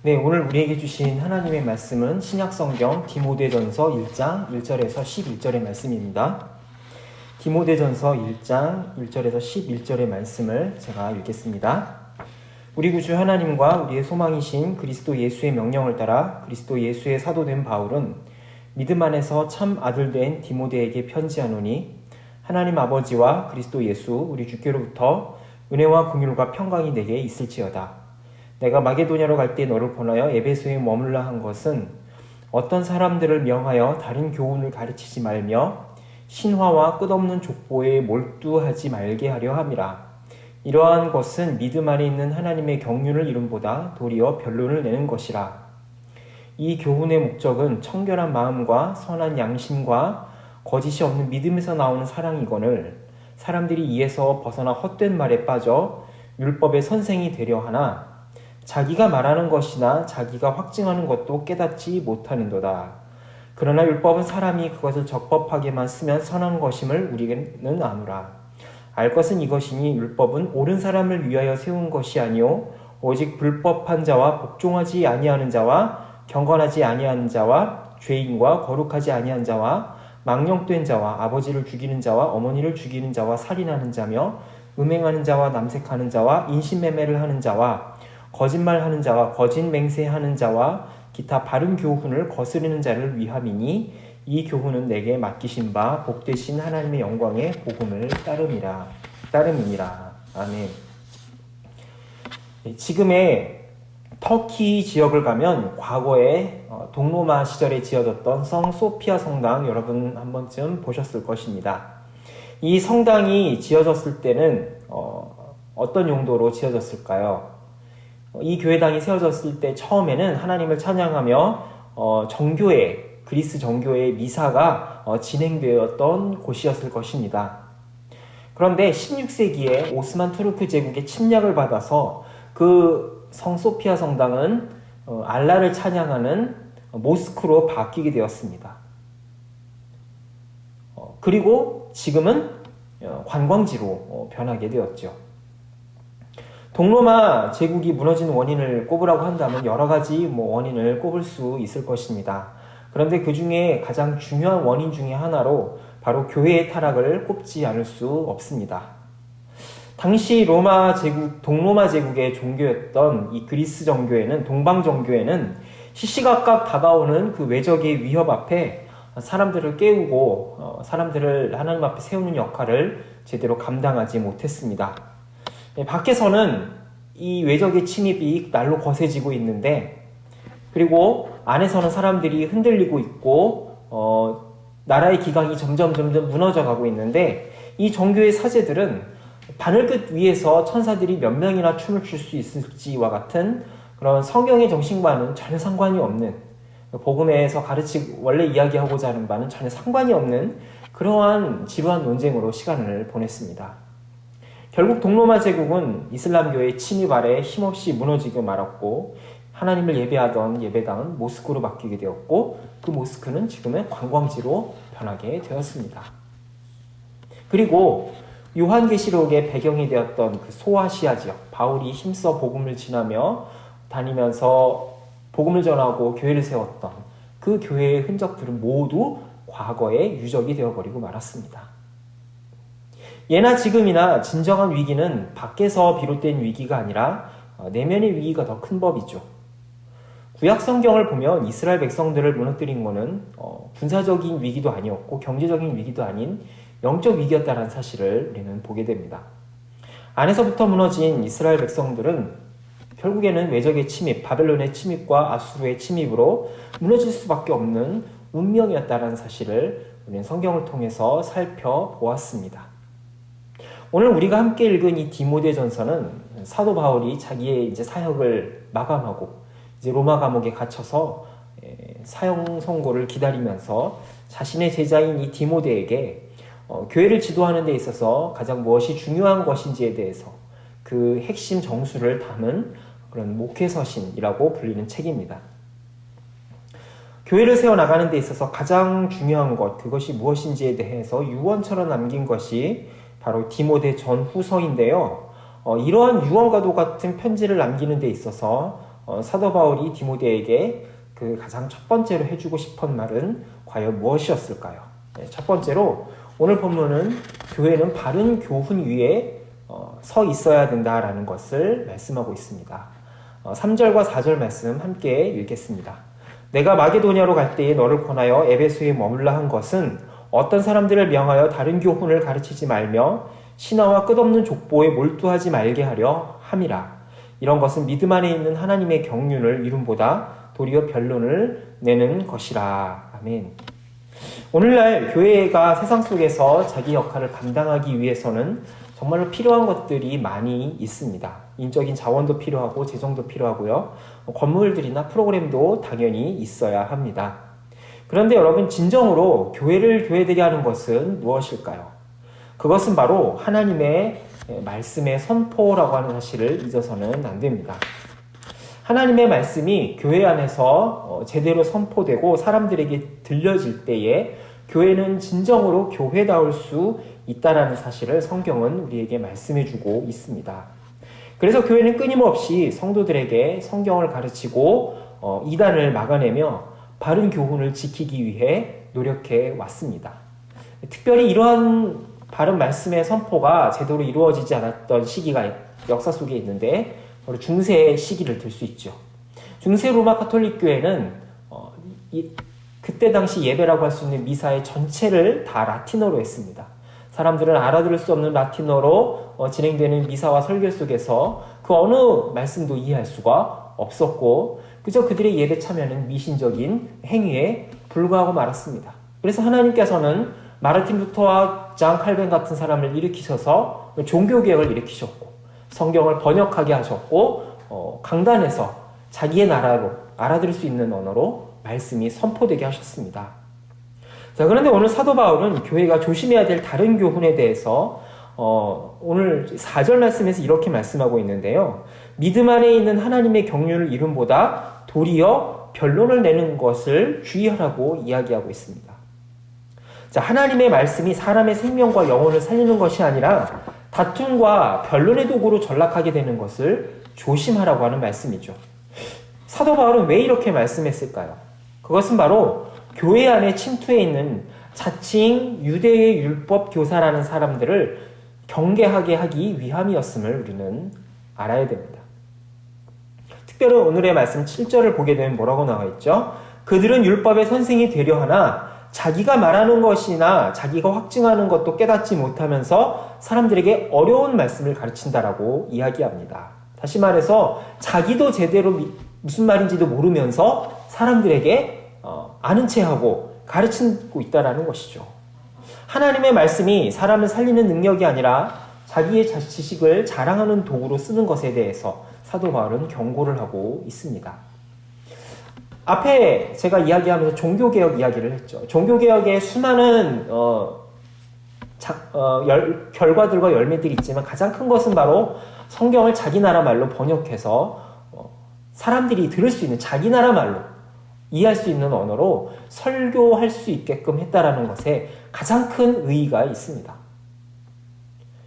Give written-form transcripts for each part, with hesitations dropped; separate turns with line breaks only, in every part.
네, 오늘 우리에게 주신 하나님의 말씀은 신약성경 디모데전서 1장 1절에서 11절의 말씀입니다. 디모데전서 1장 1절에서 11절의 말씀을 제가 읽겠습니다. 우리 구주 하나님과 우리의 소망이신 그리스도 예수의 명령을 따라 그리스도 예수의 사도된 바울은 믿음 안에서 참 아들된 디모데에게 편지하노니 하나님 아버지와 그리스도 예수 우리 주께로부터 은혜와 긍휼과 평강이 내게 있을지어다. 내가 마게도냐로 갈 때 너를 보내어 에베소에 머물라 한 것은 어떤 사람들을 명하여 다른 교훈을 가르치지 말며 신화와 끝없는 족보에 몰두하지 말게 하려 함이라. 이러한 것은 믿음 안에 있는 하나님의 경륜을 이름보다 도리어 변론을 내는 것이라. 이 교훈의 목적은 청결한 마음과 선한 양심과 거짓이 없는 믿음에서 나오는 사랑이거늘 사람들이 이에서 벗어나 헛된 말에 빠져 율법의 선생이 되려 하나 자기가 말하는 것이나 자기가 확증하는 것도 깨닫지 못하는도다. 그러나 율법은 사람이 그것을 적법하게만 쓰면 선한 것임을 우리는 아노라. 알 것은 이것이니 율법은 옳은 사람을 위하여 세운 것이 아니요 오직 불법한 자와 복종하지 아니하는 자와 경건하지 아니하는 자와 죄인과 거룩하지 아니한 자와 망령된 자와 아버지를 죽이는 자와 어머니를 죽이는 자와 살인하는 자며 음행하는 자와 남색하는 자와 인신매매를 하는 자와 거짓말하는 자와 거짓 맹세하는 자와 기타 바른 교훈을 거스르는 자를 위함이니 이 교훈은 내게 맡기신 바 복되신 하나님의 영광의 복음을 따름이니라. 아멘. 지금의 터키 지역을 가면 과거에 동로마 시절에 지어졌던 성 소피아 성당 여러분 한 번쯤 보셨을 것입니다. 이 성당이 지어졌을 때는 어떤 용도로 지어졌을까요? 이 교회당이 세워졌을 때 처음에는 하나님을 찬양하며 정교회, 그리스 정교회의 미사가 진행되었던 곳이었을 것입니다. 그런데 16세기에 오스만 투르크 제국의 침략을 받아서 그 성 소피아 성당은 알라를 찬양하는 모스크로 바뀌게 되었습니다. 그리고 지금은 관광지로 변하게 되었죠. 동로마 제국이 무너진 원인을 꼽으라고 한다면 여러 가지 원인을 꼽을 수 있을 것입니다. 그런데 그 중에 가장 중요한 원인 중에 하나로 바로 교회의 타락을 꼽지 않을 수 없습니다. 당시 동로마 제국의 종교였던 이 그리스 정교회는, 동방 정교회는 시시각각 다가오는 그 외적의 위협 앞에 사람들을 깨우고 사람들을 하나님 앞에 세우는 역할을 제대로 감당하지 못했습니다. 밖에서는 이 외적의 침입이 날로 거세지고 있는데, 그리고 안에서는 사람들이 흔들리고 있고 나라의 기강이 점점 무너져 가고 있는데, 이 정교의 사제들은 바늘끝 위에서 천사들이 몇 명이나 춤을 출 수 있을지와 같은 그런 성경의 정신과는 전혀 상관이 없는, 복음에서 원래 이야기하고자 하는 바는 전혀 상관이 없는 그러한 지루한 논쟁으로 시간을 보냈습니다. 결국 동로마 제국은 이슬람교의 침입 아래 힘없이 무너지고 말았고, 하나님을 예배하던 예배당은 모스크로 바뀌게 되었고, 그 모스크는 지금은 관광지로 변하게 되었습니다. 그리고 요한계시록의 배경이 되었던 그 소아시아 지역, 바울이 힘써 복음을 전하며 다니면서 복음을 전하고 교회를 세웠던 그 교회의 흔적들은 모두 과거의 유적이 되어버리고 말았습니다. 예나 지금이나 진정한 위기는 밖에서 비롯된 위기가 아니라 내면의 위기가 더 큰 법이죠. 구약 성경을 보면 이스라엘 백성들을 무너뜨린 것은 군사적인 위기도 아니었고 경제적인 위기도 아닌 영적 위기였다는 사실을 우리는 보게 됩니다. 안에서부터 무너진 이스라엘 백성들은 결국에는 외적의 침입, 바벨론의 침입과 아수르의 침입으로 무너질 수밖에 없는 운명이었다는 사실을 우리는 성경을 통해서 살펴보았습니다. 오늘 우리가 함께 읽은 이 디모데전서는 사도 바울이 자기의 이제 사역을 마감하고 이제 로마 감옥에 갇혀서 사형 선고를 기다리면서 자신의 제자인 이 디모데에게 교회를 지도하는 데 있어서 가장 무엇이 중요한 것인지에 대해서 그 핵심 정수를 담은 그런 목회서신이라고 불리는 책입니다. 교회를 세워나가는 데 있어서 가장 중요한 것, 그것이 무엇인지에 대해서 유언처럼 남긴 것이 바로 디모데 전후서인데요. 이러한 유언과도 같은 편지를 남기는 데 있어서 사도 바울이 디모데에게 그 가장 첫 번째로 해주고 싶은 말은 과연 무엇이었을까요? 네, 첫 번째로 오늘 본문은 교회는 바른 교훈 위에 서 있어야 된다라는 것을 말씀하고 있습니다. 3절과 4절 말씀 함께 읽겠습니다. 내가 마게도냐로 갈 때에 너를 권하여 에베소에 머물라 한 것은 어떤 사람들을 명하여 다른 교훈을 가르치지 말며 신화와 끝없는 족보에 몰두하지 말게 하려 함이라. 이런 것은 믿음 안에 있는 하나님의 경륜을 이름보다 도리어 변론을 내는 것이라. 아멘. 오늘날 교회가 세상 속에서 자기 역할을 감당하기 위해서는 정말로 필요한 것들이 많이 있습니다. 인적인 자원도 필요하고 재정도 필요하고요. 건물들이나 프로그램도 당연히 있어야 합니다. 그런데 여러분, 진정으로 교회를 교회되게 하는 것은 무엇일까요? 그것은 바로 하나님의 말씀의 선포라고 하는 사실을 잊어서는 안 됩니다. 하나님의 말씀이 교회 안에서 제대로 선포되고 사람들에게 들려질 때에 교회는 진정으로 교회다울 수 있다는 사실을 성경은 우리에게 말씀해주고 있습니다. 그래서 교회는 끊임없이 성도들에게 성경을 가르치고 이단을 막아내며 바른 교훈을 지키기 위해 노력해 왔습니다. 특별히 이러한 바른 말씀의 선포가 제대로 이루어지지 않았던 시기가 역사 속에 있는데 바로 중세의 시기를 들 수 있죠. 중세 로마 카톨릭 교회는 그때 당시 예배라고 할 수 있는 미사의 전체를 다 라틴어로 했습니다. 사람들은 알아들을 수 없는 라틴어로 진행되는 미사와 설교 속에서 그 어느 말씀도 이해할 수가 없었고 그저 그들의 예배 참여는 미신적인 행위에 불과하고 말았습니다. 그래서 하나님께서는 마르틴 루터와 장 칼빈 같은 사람을 일으키셔서 종교개혁을 일으키셨고 성경을 번역하게 하셨고 강단에서 자기의 나라로 알아들을 수 있는 언어로 말씀이 선포되게 하셨습니다. 자, 그런데 오늘 사도 바울은 교회가 조심해야 될 다른 교훈에 대해서 오늘 4절 말씀에서 이렇게 말씀하고 있는데요. 믿음 안에 있는 하나님의 경륜을 이름보다 도리어 변론을 내는 것을 주의하라고 이야기하고 있습니다. 자, 하나님의 말씀이 사람의 생명과 영혼을 살리는 것이 아니라 다툼과 변론의 도구로 전락하게 되는 것을 조심하라고 하는 말씀이죠. 사도 바울은 왜 이렇게 말씀했을까요? 그것은 바로 교회 안에 침투해 있는 자칭 유대의 율법 교사라는 사람들을 경계하게 하기 위함이었음을 우리는 알아야 됩니다. 특별히 오늘의 말씀 7절을 보게 되면 뭐라고 나와 있죠? 그들은 율법의 선생이 되려 하나 자기가 말하는 것이나 자기가 확증하는 것도 깨닫지 못하면서 사람들에게 어려운 말씀을 가르친다라고 이야기합니다. 다시 말해서 자기도 제대로 무슨 말인지도 모르면서 사람들에게 아는 체하고 가르치고 있다는 것이죠. 하나님의 말씀이 사람을 살리는 능력이 아니라 자기의 지식을 자랑하는 도구로 쓰는 것에 대해서 사도 바울은 경고를 하고 있습니다. 앞에 제가 이야기하면서 종교개혁 이야기를 했죠. 종교개혁의 수많은 결과들과 열매들이 있지만 가장 큰 것은 바로 성경을 자기 나라 말로 번역해서 사람들이 들을 수 있는 자기 나라 말로 이해할 수 있는 언어로 설교할 수 있게끔 했다라는 것에 가장 큰 의의가 있습니다.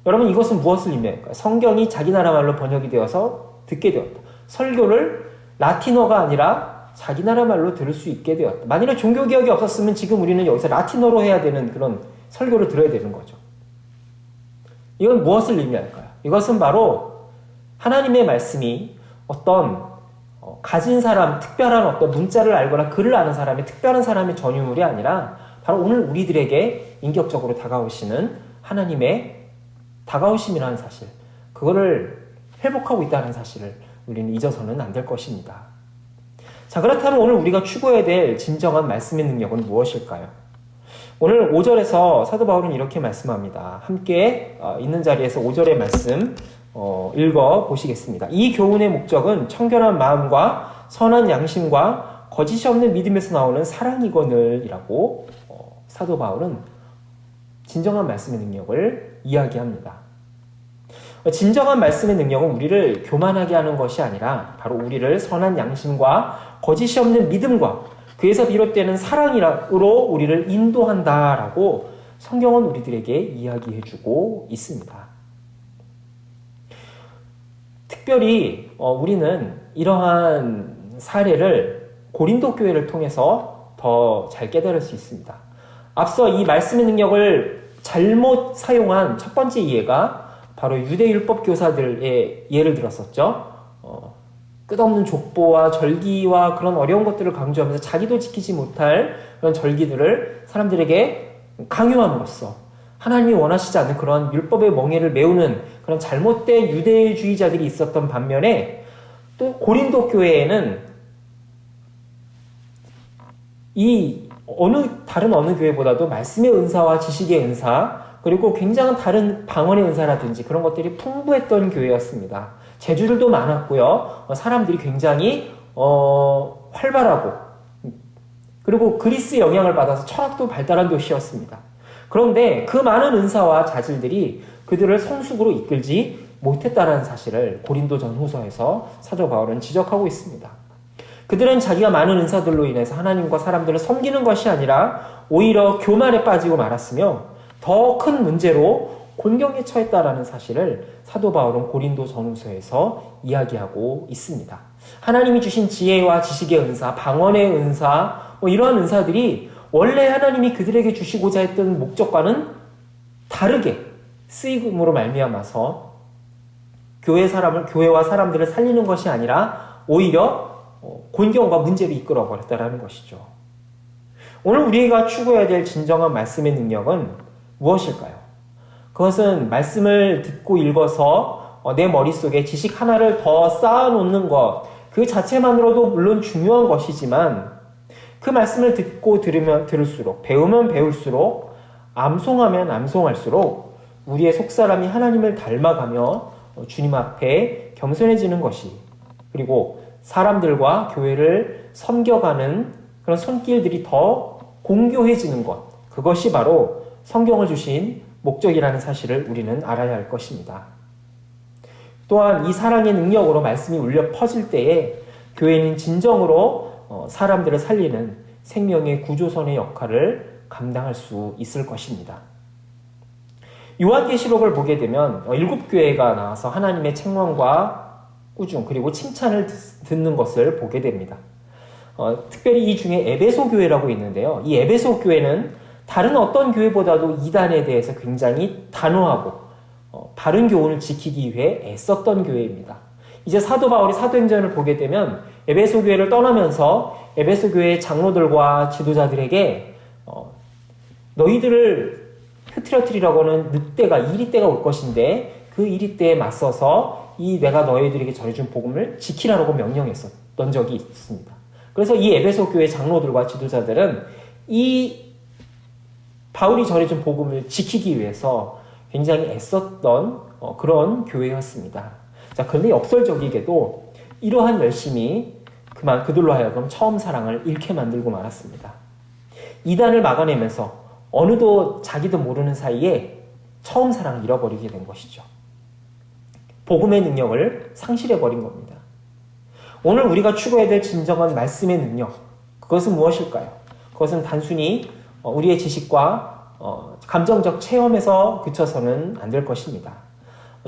여러분, 이것은 무엇을 의미할까요? 성경이 자기 나라 말로 번역이 되어서 듣게 되었다. 설교를 라틴어가 아니라 자기 나라 말로 들을 수 있게 되었다. 만일에 종교개혁이 없었으면 지금 우리는 여기서 라틴어로 해야 되는 그런 설교를 들어야 되는 거죠. 이건 무엇을 의미할까요? 이것은 바로 하나님의 말씀이 어떤 가진 사람, 특별한 어떤 문자를 알거나 글을 아는 사람의 특별한 사람의 전유물이 아니라 바로 오늘 우리들에게 인격적으로 다가오시는 하나님의 다가오심이라는 사실, 그거를 회복하고 있다는 사실을 우리는 잊어서는 안 될 것입니다. 자, 그렇다면 오늘 우리가 추구해야 될 진정한 말씀의 능력은 무엇일까요? 오늘 5절에서 사도 바울은 이렇게 말씀합니다. 함께 있는 자리에서 5절의 말씀 읽어보시겠습니다. 이 교훈의 목적은 청결한 마음과 선한 양심과 거짓이 없는 믿음에서 나오는 사랑이거늘 이라고 사도 바울은 진정한 말씀의 능력을 이야기합니다. 진정한 말씀의 능력은 우리를 교만하게 하는 것이 아니라 바로 우리를 선한 양심과 거짓이 없는 믿음과 그에서 비롯되는 사랑으로 우리를 인도한다라고 성경은 우리들에게 이야기해주고 있습니다. 특별히 우리는 이러한 사례를 고린도 교회를 통해서 더 잘 깨달을 수 있습니다. 앞서 이 말씀의 능력을 잘못 사용한 첫 번째 예가 바로 유대율법 교사들의 예를 들었었죠. 끝없는 족보와 절기와 그런 어려운 것들을 강조하면서 자기도 지키지 못할 그런 절기들을 사람들에게 강요함으로써 하나님이 원하시지 않는 그런 율법의 멍에를 메우는 그런 잘못된 유대주의자들이 있었던 반면에 또 고린도 교회에는 이 다른 어느 교회보다도 말씀의 은사와 지식의 은사 그리고 굉장한 다른 방언의 은사라든지 그런 것들이 풍부했던 교회였습니다. 제주들도 많았고요. 사람들이 굉장히 활발하고 그리고 그리스 영향을 받아서 철학도 발달한 도시였습니다. 그런데 그 많은 은사와 자질들이 그들을 성숙으로 이끌지 못했다는 사실을 고린도 전후서에서 사도 바울은 지적하고 있습니다. 그들은 자기가 많은 은사들로 인해서 하나님과 사람들을 섬기는 것이 아니라 오히려 교만에 빠지고 말았으며 더 큰 문제로 곤경에 처했다라는 사실을 사도 바울은 고린도 전후서에서 이야기하고 있습니다. 하나님이 주신 지혜와 지식의 은사, 방언의 은사, 이러한 은사들이 원래 하나님이 그들에게 주시고자 했던 목적과는 다르게 쓰임으로 말미암아서 교회와 사람들을 살리는 것이 아니라 오히려 곤경과 문제로 이끌어 버렸다라는 것이죠. 오늘 우리가 추구해야 될 진정한 말씀의 능력은 무엇일까요? 그것은 말씀을 듣고 읽어서 내 머릿속에 지식 하나를 더 쌓아놓는 것, 그 자체만으로도 물론 중요한 것이지만 그 말씀을 듣고 들을수록, 배우면 배울수록, 암송하면 암송할수록 우리의 속사람이 하나님을 닮아가며 주님 앞에 겸손해지는 것이, 그리고 사람들과 교회를 섬겨가는 그런 손길들이 더 공교해지는 것, 그것이 바로 성경을 주신 목적이라는 사실을 우리는 알아야 할 것입니다. 또한 이 사랑의 능력으로 말씀이 울려 퍼질 때에 교회는 진정으로 사람들을 살리는 생명의 구조선의 역할을 감당할 수 있을 것입니다. 요한계시록을 보게 되면 7교회가 나와서 하나님의 책망과 꾸중 그리고 칭찬을 듣는 것을 보게 됩니다. 특별히 이 중에 에베소 교회라고 있는데요. 이 에베소 교회는 다른 어떤 교회보다도 이단에 대해서 굉장히 단호하고 바른 교훈을 지키기 위해 애썼던 교회입니다. 이제 사도 바울이 사도행전을 보게 되면 에베소 교회를 떠나면서 에베소 교회의 장로들과 지도자들에게 너희들을 흐트러뜨리라고 하는 늑대가 이리때가 올 것인데 그 이리때에 맞서서 내가 너희들에게 전해준 복음을 지키라고 명령했었던 적이 있습니다. 그래서 이 에베소 교회 장로들과 지도자들은 이 바울이 전해준 복음을 지키기 위해서 굉장히 애썼던 그런 교회였습니다. 자, 그런데 역설적이게도 이러한 열심이 그들로 하여금 처음 사랑을 잃게 만들고 말았습니다. 이단을 막아내면서 어느도 자기도 모르는 사이에 처음 사랑을 잃어버리게 된 것이죠. 복음의 능력을 상실해버린 겁니다. 오늘 우리가 추구해야 될 진정한 말씀의 능력, 그것은 무엇일까요? 그것은 단순히 우리의 지식과 감정적 체험에서 그쳐서는 안 될 것입니다.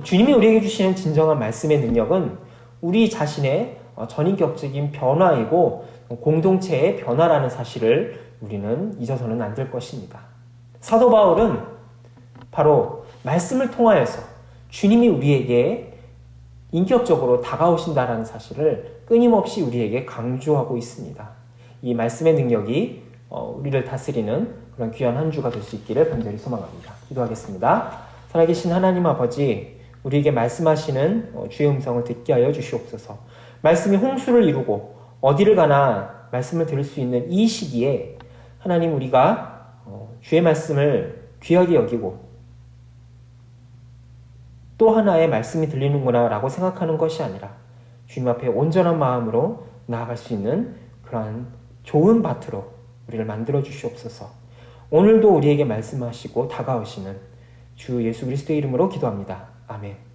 주님이 우리에게 주시는 진정한 말씀의 능력은 우리 자신의 전인격적인 변화이고 공동체의 변화라는 사실을 우리는 잊어서는 안 될 것입니다. 사도 바울은 바로 말씀을 통하여서 주님이 우리에게 인격적으로 다가오신다라는 사실을 끊임없이 우리에게 강조하고 있습니다. 이 말씀의 능력이 우리를 다스리는 그런 귀한 한 주가 될 수 있기를 간절히 소망합니다. 기도하겠습니다. 살아계신 하나님 아버지, 우리에게 말씀하시는 주의 음성을 듣게 하여 주시옵소서. 말씀이 홍수를 이루고 어디를 가나 말씀을 들을 수 있는 이 시기에 하나님, 우리가 주의 말씀을 귀하게 여기고 또 하나의 말씀이 들리는구나 라고 생각하는 것이 아니라 주님 앞에 온전한 마음으로 나아갈 수 있는 그러한 좋은 밭으로 우리를 만들어 주시옵소서. 오늘도 우리에게 말씀하시고 다가오시는 주 예수 그리스도의 이름으로 기도합니다. 아멘.